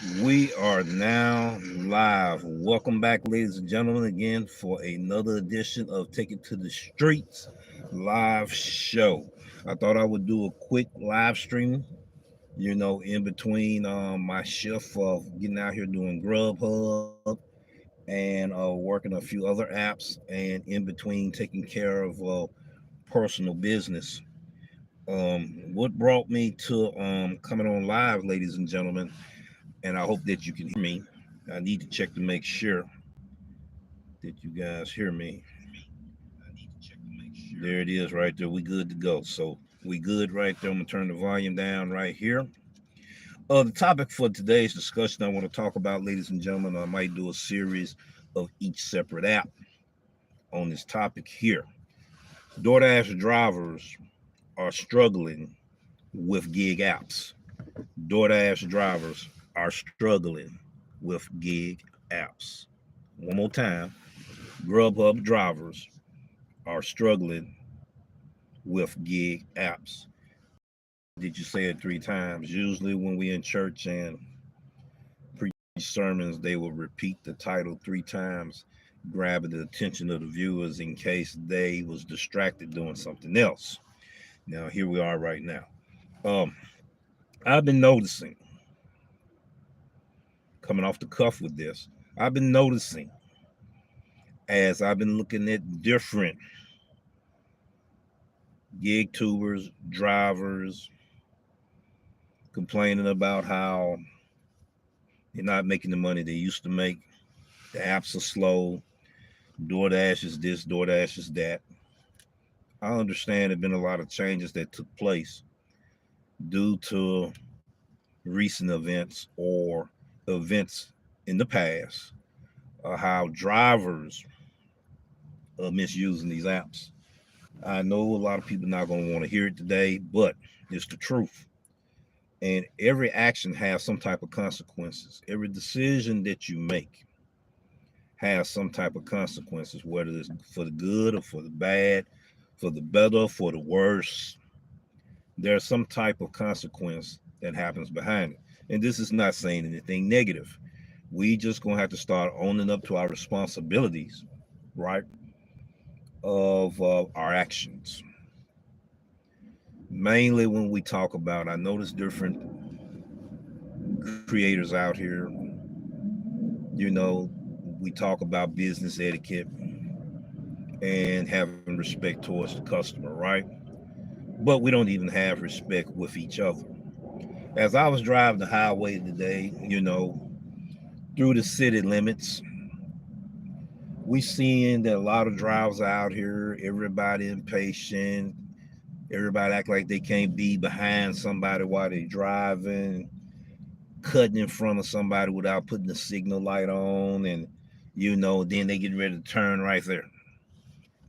We are now live. Welcome back, ladies and gentlemen, again for another edition of Take It to the Streets live show. I thought I would do a quick live stream, in between my shift of getting out here doing Grubhub and working a few other apps, and in between taking care of personal business. What brought me to coming on live, ladies and gentlemen, and I hope that you can hear me. I need to check to make sure that you guys hear me. There it is right there. We good to go. So we good right there. I'm gonna turn the volume down right here. The topic for today's discussion I want to talk about, ladies and gentlemen, I might do a series of each separate app on this topic here. Doordash drivers are struggling with gig apps. Doordash drivers are struggling with gig apps. One more time. Grubhub drivers are struggling with gig apps. Did you say it 3 times? Usually, when we in church and preach sermons, they will repeat the title 3 times, grabbing the attention of the viewers in case they was distracted doing something else. Now, here we are right now. Um, I've been noticing, coming off the cuff with this, I've been noticing as I've been looking at different gig tubers, drivers, complaining about how they're not making the money they used to make. The apps are slow. DoorDash is this, DoorDash is that. I understand there have been a lot of changes that took place due to recent events or events in the past, how drivers are misusing these apps. I know a lot of people not going to want to hear it today, but it's the truth. And every action has some type of consequences. Every decision that you make has some type of consequences, whether it's for the good or for the bad, for the better, for the worse. There's some type of consequence that happens behind it. And this is not saying anything negative. We just gonna have to start owning up to our responsibilities, right, of our actions. Mainly when we talk about, I notice different creators out here. You know, we talk about business etiquette and having respect towards the customer, right? But we don't even have respect with each other. As I was driving the highway today, through the city limits, we seeing that a lot of drivers out here, everybody impatient, everybody act like they can't be behind somebody while they driving, cutting in front of somebody without putting the signal light on, and then they get ready to turn right there.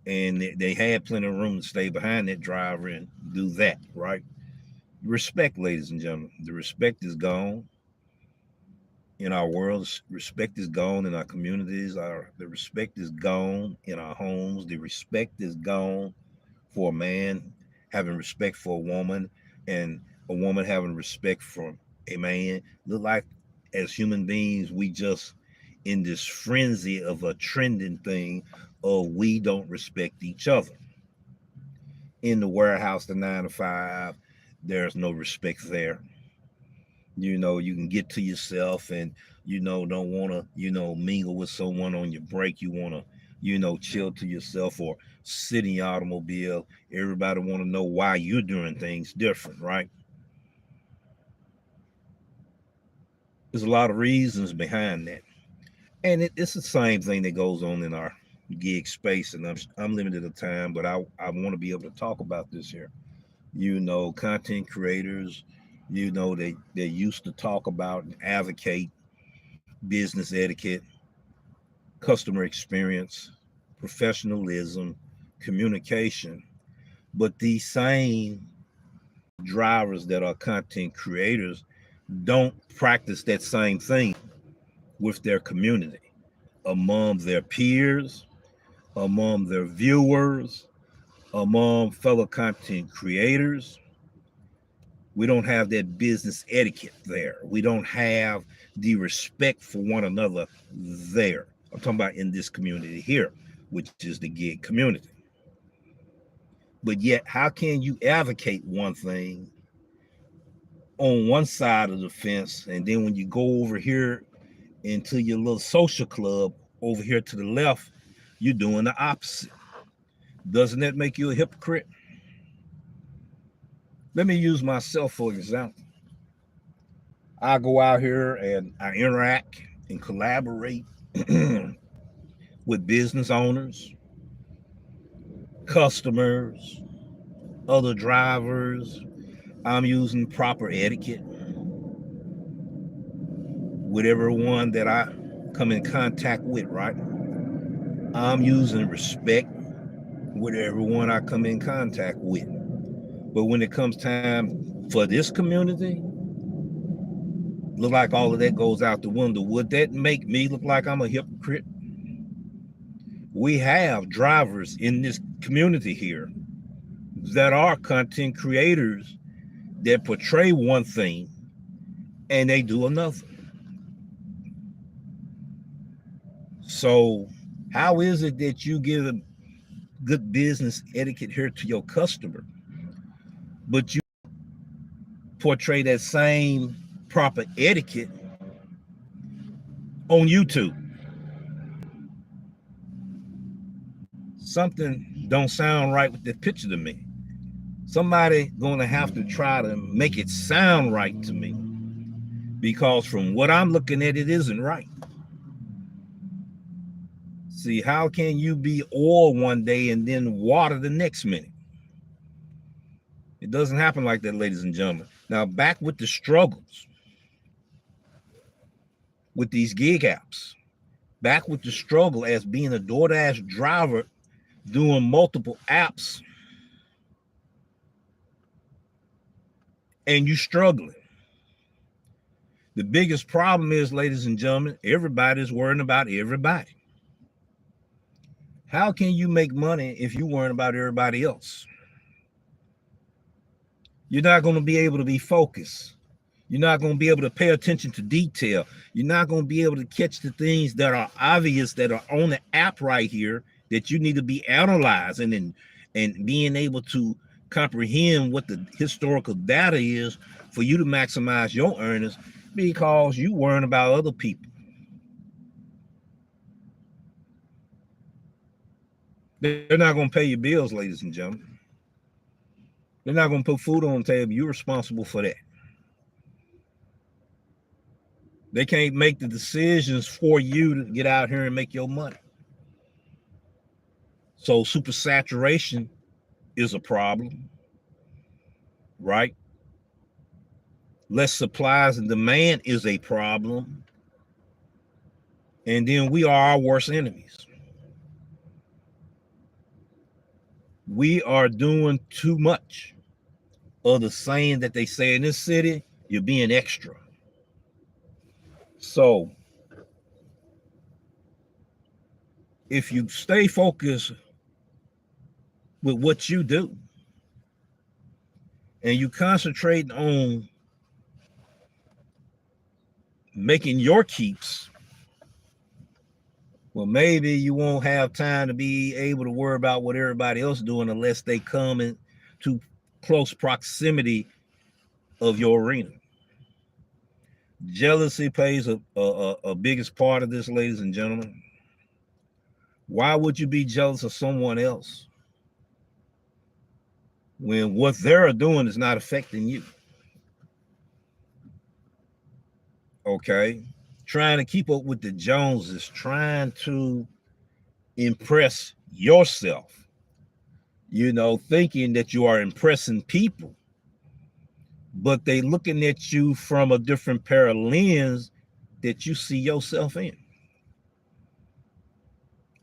And they had plenty of room to stay behind that driver and do that, right? Respect, ladies and gentlemen. The respect is gone in our world. Respect is gone in our communities. The respect is gone in our homes. The respect is gone for a man having respect for a woman, and a woman having respect for a man. Look like as human beings, we just in this frenzy of a trending thing of we don't respect each other. In the warehouse, the 9 to 5, there's no respect there. You can get to yourself and don't want to mingle with someone on your break. You want to chill to yourself or sit in your automobile. Everybody want to know why you're doing things different, right? There's a lot of reasons behind that, and it's the same thing that goes on in our gig space. And I'm limited of time, but I want to be able to talk about this here. Content creators, they used to talk about and advocate business etiquette, customer experience, professionalism, communication. But these same drivers that are content creators don't practice that same thing with their community, among their peers, among their viewers, among fellow content creators. We don't have that business etiquette there. We don't have the respect for one another there. I'm talking about in this community here, which is the gig community. But yet, how can you advocate one thing on one side of the fence, and then when you go over here into your little social club over here to the left, you're doing the opposite? Doesn't that make you a hypocrite? Let me use myself for example. I go out here and I interact and collaborate with business owners, customers, other drivers. I'm using proper etiquette with everyone that I come in contact with, right? I'm using respect with everyone I come in contact with. But when it comes time for this community, look like all of that goes out the window. Would that make me look like I'm a hypocrite? We have drivers in this community here that are content creators that portray one thing and they do another. So how is it that you give a good business etiquette here to your customer, but you portray that same proper etiquette on YouTube? Something don't sound right with the picture to me. Somebody gonna have to try to make it sound right to me, because from what I'm looking at, it isn't right. See, how can you be oil one day and then water the next minute? It doesn't happen like that, ladies and gentlemen. Now, back with the struggles with these gig apps, back with the struggle as being a Doordash driver doing multiple apps, and you struggling. The biggest problem is, ladies and gentlemen, everybody's worrying about everybody. How can you make money if you're worrying about everybody else? You're not going to be able to be focused. You're not going to be able to pay attention to detail. You're not going to be able to catch the things that are obvious that are on the app right here that you need to be analyzing and being able to comprehend what the historical data is for you to maximize your earnings, because you worrying about other people. They're not going to pay your bills, ladies and gentlemen. They're not going to put food on the table. You're responsible for that. They can't make the decisions for you to get out here and make your money. So supersaturation is a problem, right? Less supplies and demand is a problem. And then we are our worst enemies. We are doing too much of the saying that they say in this city, you're being extra. So if you stay focused with what you do and you concentrate on making your keeps, well, maybe you won't have time to be able to worry about what everybody else is doing unless they come into close proximity of your arena. Jealousy plays a biggest part of this, ladies and gentlemen. Why would you be jealous of someone else when what they're doing is not affecting you? Okay. Trying to keep up with the Joneses, trying to impress yourself, thinking that you are impressing people, but they looking at you from a different pair of lens that you see yourself in.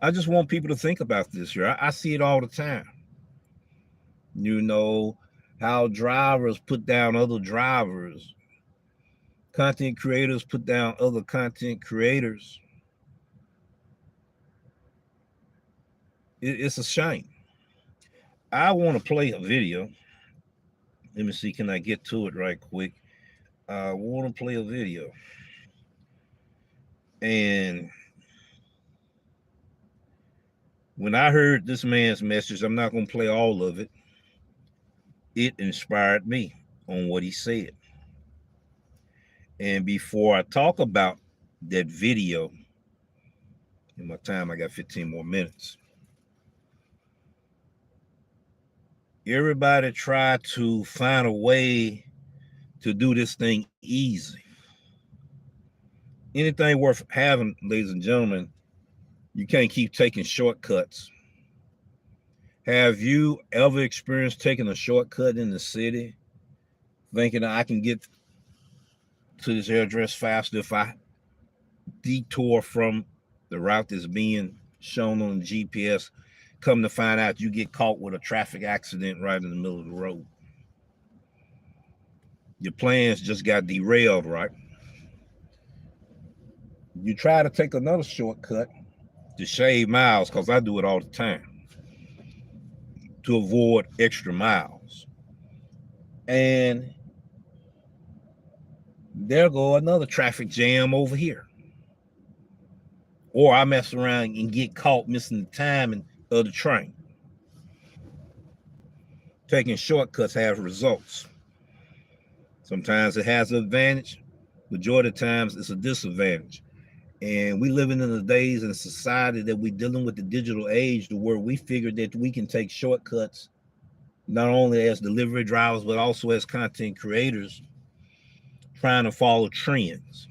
I just want people to think about this here. I see it all the time. How drivers put down other drivers, content creators put down other content creators. It's a shame. I want to play a video Let me see, can I get to it right quick? I want to play a video. And when I heard this man's message, I'm not going to play all of it. It inspired me on what he said. And before I talk about that video, in my time, I got 15 more minutes. Everybody try to find a way to do this thing easy. Anything worth having, ladies and gentlemen, you can't keep taking shortcuts. Have you ever experienced taking a shortcut in the city, thinking I can get to this address faster if I detour from the route that's being shown on the GPS? Come to find out, you get caught with a traffic accident right in the middle of the road. Your plans just got derailed, right? You try to take another shortcut to shave miles, because I do it all the time, to avoid extra miles. And there go another traffic jam over here. Or I mess around and get caught missing the timing of the train. Taking shortcuts has results. Sometimes it has an advantage. Majority of times it's a disadvantage. And we living in the days in a society that we're dealing with the digital age, to where we figure that we can take shortcuts not only as delivery drivers, but also as content creators trying to follow trends.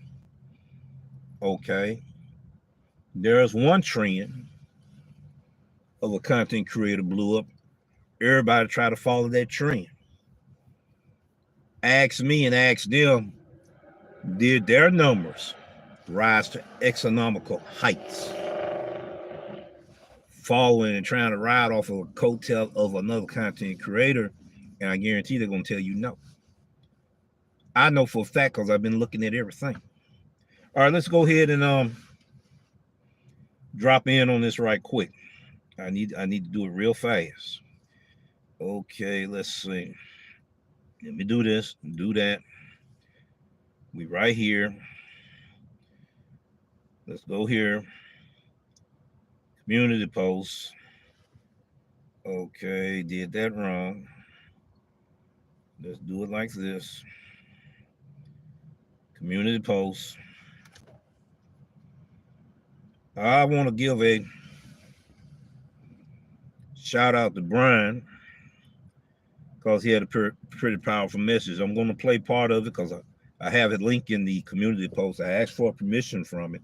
Okay. There's one trend of a content creator blew up. Everybody try to follow that trend. Ask me and ask them, did their numbers rise to astronomical heights, following and trying to ride off of a coattail of another content creator? And I guarantee they're going to tell you no. I know for a fact, because I've been looking at everything. All right, let's go ahead and drop in on this right quick. I need to do it real fast. Okay, let's see. Let me do this, do that. We right here. Let's go here. Community posts. Okay, did that wrong. Let's do it like this. Community posts. I want to give a shout out to Brian, because he had a pretty powerful message. I'm going to play part of it because I have it linked in the community post. I asked for permission from it,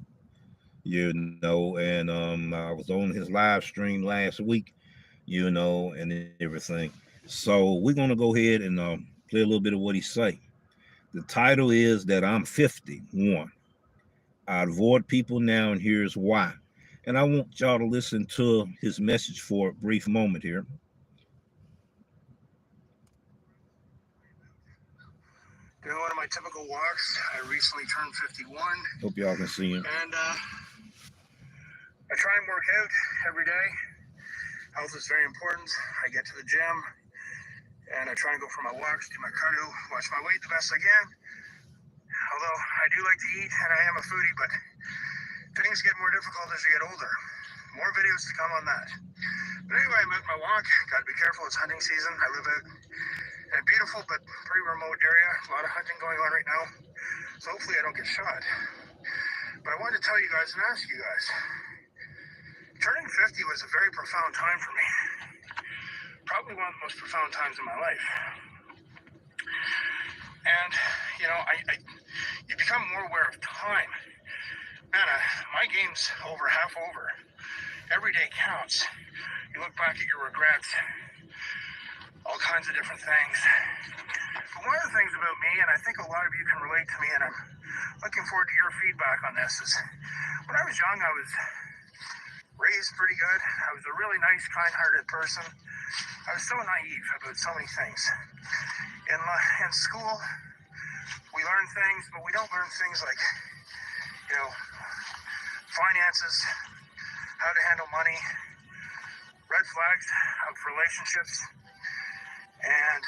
and I was on his live stream last week, and everything. So we're going to go ahead and play a little bit of what he say. The title is that I'm 51. I avoid people now, and here's why. And I want y'all to listen to his message for a brief moment here. Doing one of my typical walks. I recently turned 51. Hope y'all can see him. And I try and work out every day. Health is very important. I get to the gym and I try and go for my walks, do my cardio, watch my weight the best I can. Although I do like to eat and I am a foodie, but things get more difficult as you get older. More videos to come on that. But anyway, I'm out my walk. Got to be careful. It's hunting season. I live out in a beautiful but pretty remote area. A lot of hunting going on right now. So hopefully I don't get shot. But I wanted to tell you guys and ask you guys. Turning 50 was a very profound time for me. Probably one of the most profound times in my life. And, you become more aware of time. Man, my game's half over. Every day counts. You look back at your regrets, all kinds of different things. But one of the things about me, and I think a lot of you can relate to me, and I'm looking forward to your feedback on this, is when I was young, I was raised pretty good. I was a really nice, kind-hearted person. I was so naive about so many things. In school, we learn things, but we don't learn things like, finances, how to handle money, red flags of relationships, and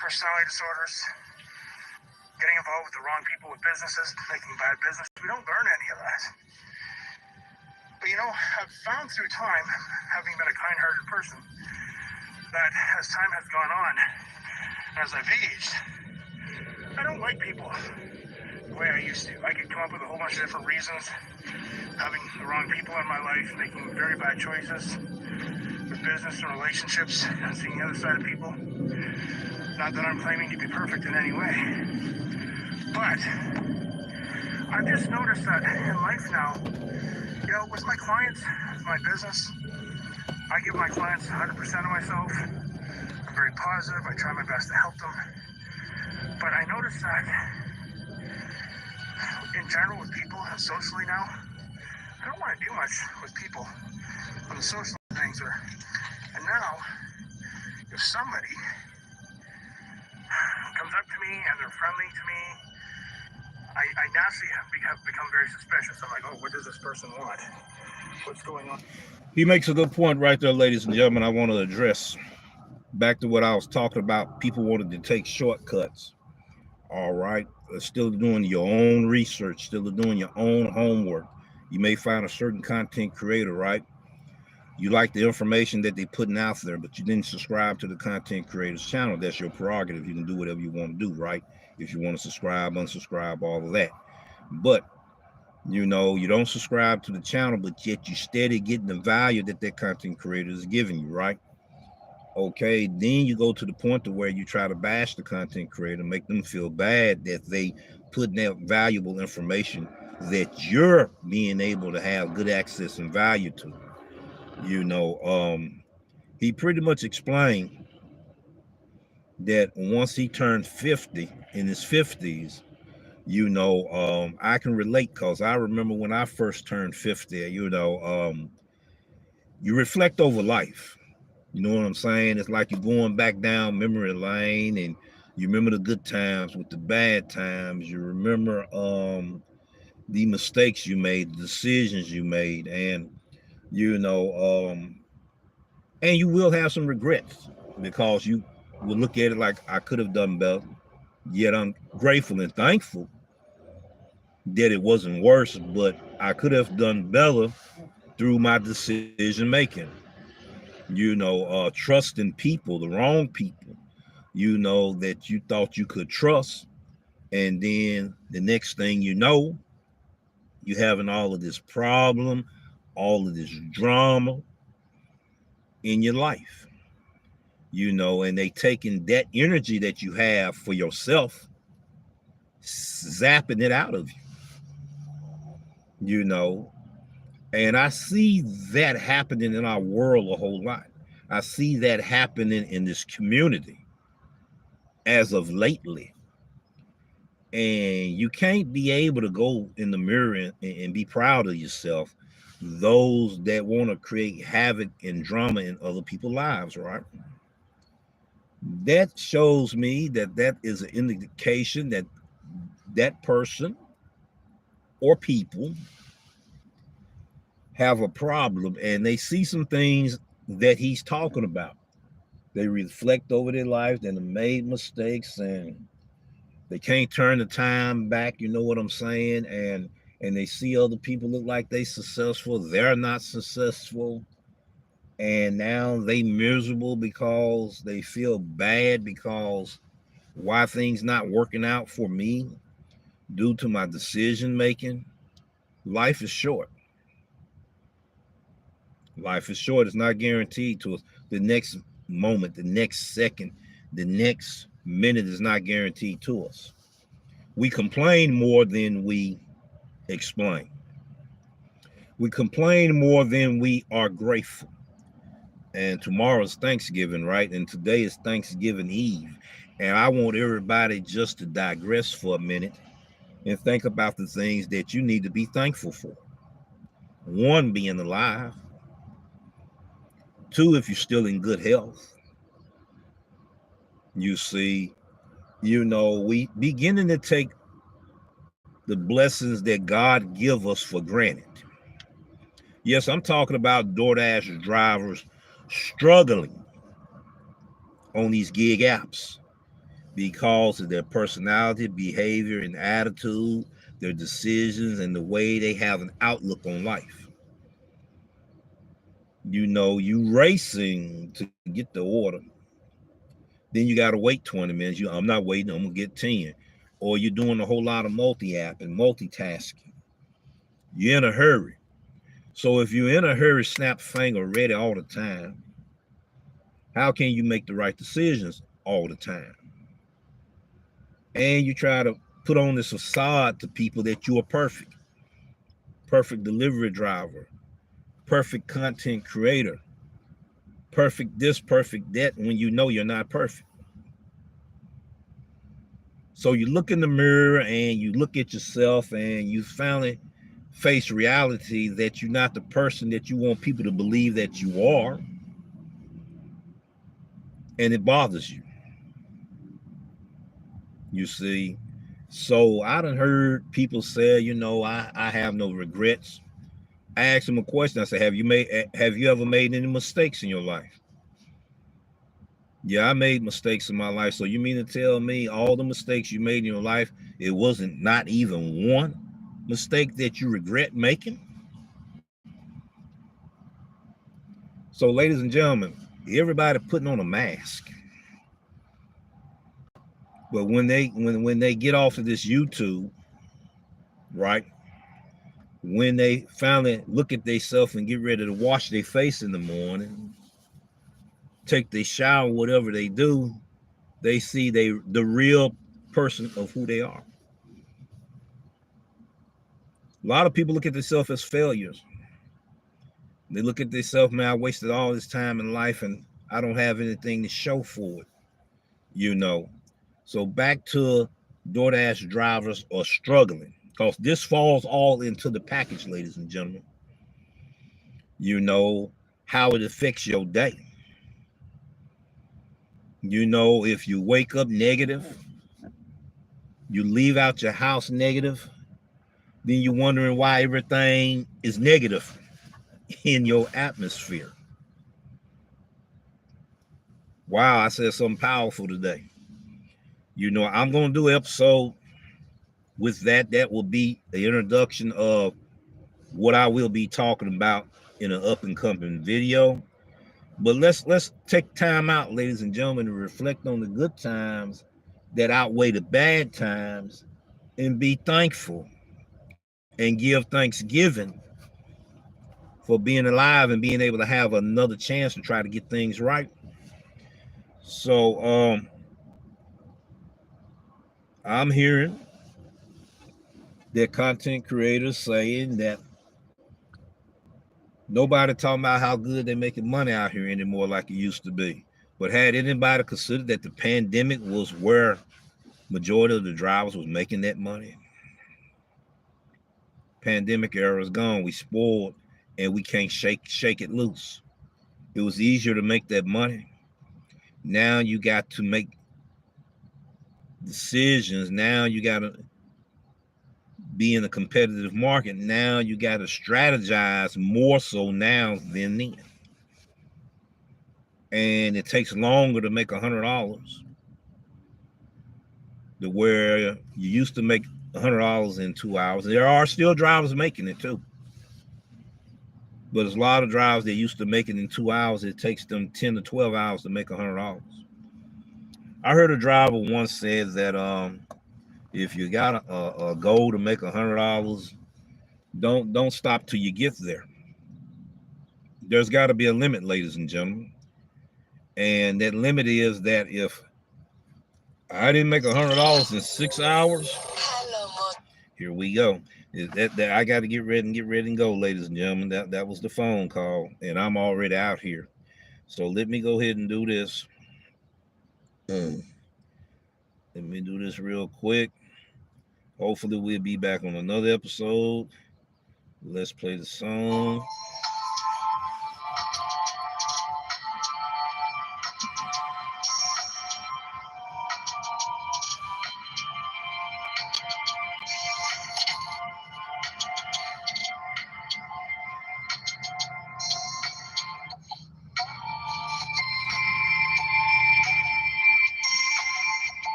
personality disorders, getting involved with the wrong people with businesses, making bad business. We don't learn any of that. But I've found through time, having been a kind-hearted person, that as time has gone on, as I've aged, I don't like people the way I used to. I could come up with a whole bunch of different reasons, having the wrong people in my life, making very bad choices with business and relationships, and seeing the other side of people. Not that I'm claiming to be perfect in any way, but I've just noticed that in life now, with my clients, my business, I give my clients 100% of myself. I'm very positive. I try my best to help them. But I notice that in general with people and socially now, I don't want to do much with people on the social things. And now, if somebody comes up to me and they're friendly to me, I naturally have become very suspicious. I'm like, oh, what does this person want? What's going on? He makes a good point right there, ladies and gentlemen. I want to address back to what I was talking about. People wanted to take shortcuts. All right. Still doing your own research, still doing your own homework. You may find a certain content creator, right? You like the information that they're putting out there, but you didn't subscribe to the content creator's channel. That's your prerogative. You can do whatever you want to do, right? If you want to subscribe, unsubscribe, all of that. But you don't subscribe to the channel, but yet you steady getting the value that content creator is giving you, right? Okay, then you go to the point to where you try to bash the content creator, make them feel bad that they put that valuable information that you're being able to have good access and value to. He pretty much explained that once he turned 50 in his 50s, I can relate because I remember when I first turned 50, you reflect over life. You know what I'm saying? It's like you're going back down memory lane and you remember the good times with the bad times. You remember the mistakes you made, the decisions you made, and and you will have some regrets because you will look at it like I could have done better. Yet I'm grateful and thankful that it wasn't worse, but I could have done better through my decision making. Trusting people, the wrong people, that you thought you could trust. And then the next thing you know, you having all of this problem, all of this drama in your life, and they taking that energy that you have for yourself, zapping it out of you. And I see that happening in our world a whole lot. I see that happening in this community as of lately. And you can't be able to go in the mirror and be proud of yourself. Those that want to create havoc and drama in other people's lives, right? That shows me that is an indication that that person or people have a problem and they see some things that he's talking about. They reflect over their lives and have made mistakes and they can't turn the time back, you know what I'm saying? And they see other people look like they successful, they're not successful. And now they miserable because they feel bad because why things not working out for me due to my decision making. Life is short. Life is short. It's not guaranteed to us. The next moment, the next second, the next minute is not guaranteed to us. We complain more than we explain. We complain more than we are grateful. And tomorrow's Thanksgiving, right? And today is Thanksgiving Eve. And I want everybody just to digress for a minute and think about the things that you need to be thankful for. One, being alive. Two, if you're still in good health. You see, we beginning to take the blessings that God give us for granted. Yes, I'm talking about Doordash drivers struggling on these gig apps. because of their personality, behavior, and attitude, their decisions, and the way they have an outlook on life. You racing to get the order. Then you got to wait 20 minutes. I'm not waiting, I'm going to get 10. Or you're doing a whole lot of multi-app and multitasking. You're in a hurry. So if you're in a hurry, snap finger ready all the time, how can you make the right decisions all the time? And you try to put on this facade to people that you are perfect delivery driver, perfect content creator, perfect this, perfect that, when you know you're not perfect. So you look in the mirror and you look at yourself and you finally face reality that you're not the person that you want people to believe that you are. And it bothers you. You see, so I done heard people say, I have no regrets. I asked them a question. I said, have you ever made any mistakes in your life? Yeah, I made mistakes in my life. So you mean to tell me all the mistakes you made in your life, it wasn't not even one mistake that you regret making? So, ladies and gentlemen, everybody putting on a mask. But when they get off of this YouTube, right? When they finally look at themselves and get ready to wash their face in the morning, take their shower, whatever they do, they see the real person of who they are. A lot of people look at themselves as failures. They look at themselves, man, I wasted all this time in life and I don't have anything to show for it. So back to Doordash drivers are struggling, because this falls all into the package, ladies and gentlemen. How it affects your day. If you wake up negative, you leave out your house negative, then you're wondering why everything is negative in your atmosphere. Wow, I said something powerful today. I'm going to do an episode with that. That will be the introduction of what I will be talking about in an up and coming video. But let's take time out, ladies and gentlemen, to reflect on the good times that outweigh the bad times, and be thankful and give thanksgiving for being alive and being able to have another chance to try to get things right. So I'm hearing that content creators saying that nobody talking about how good they're making money out here anymore like it used to be. But had anybody considered that the pandemic was where majority of the drivers was making that money? Pandemic era is gone. We spoiled and we can't shake it loose. It was easier to make that money. Now you got to make decisions. Now you got to be in a competitive market. Now you got to strategize more so now than then. And it takes longer to make $100 to where you used to make $100 in 2 hours. There are still drivers making it too. But there's a lot of drivers that used to make it in 2 hours. It takes them 10 to 12 hours to make $100. I heard a driver once said that if you got a goal to make $100, don't stop till you get there. There's got to be a limit, ladies and gentlemen. And that limit is that if I didn't make $100 in 6 hours, here we go. That I got to get ready and go, ladies and gentlemen. That was the phone call, and I'm already out here. So let me go ahead and do this. Let me do this real quick. Hopefully we'll be back on another episode. Let's play the song.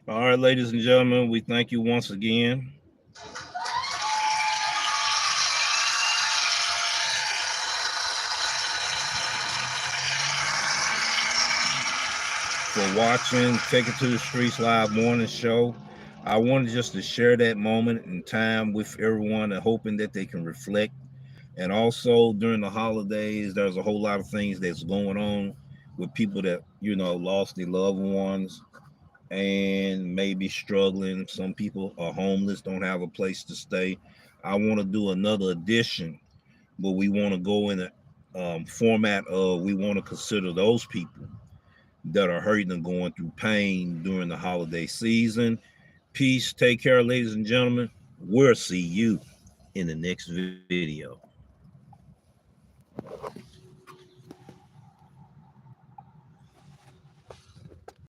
All right, ladies and gentlemen, we thank you once again for watching Take It to the Streets Live Morning Show. I wanted just to share that moment in time with everyone and hoping that they can reflect. And also during the holidays, there's a whole lot of things that's going on with people that, lost their loved ones and maybe struggling. Some people are homeless, don't have a place to stay. I want to do another edition, but we want to go in a format of we want to consider those people that are hurting and going through pain during the holiday season. Peace. Take care, ladies and gentlemen. We'll see you in the next video.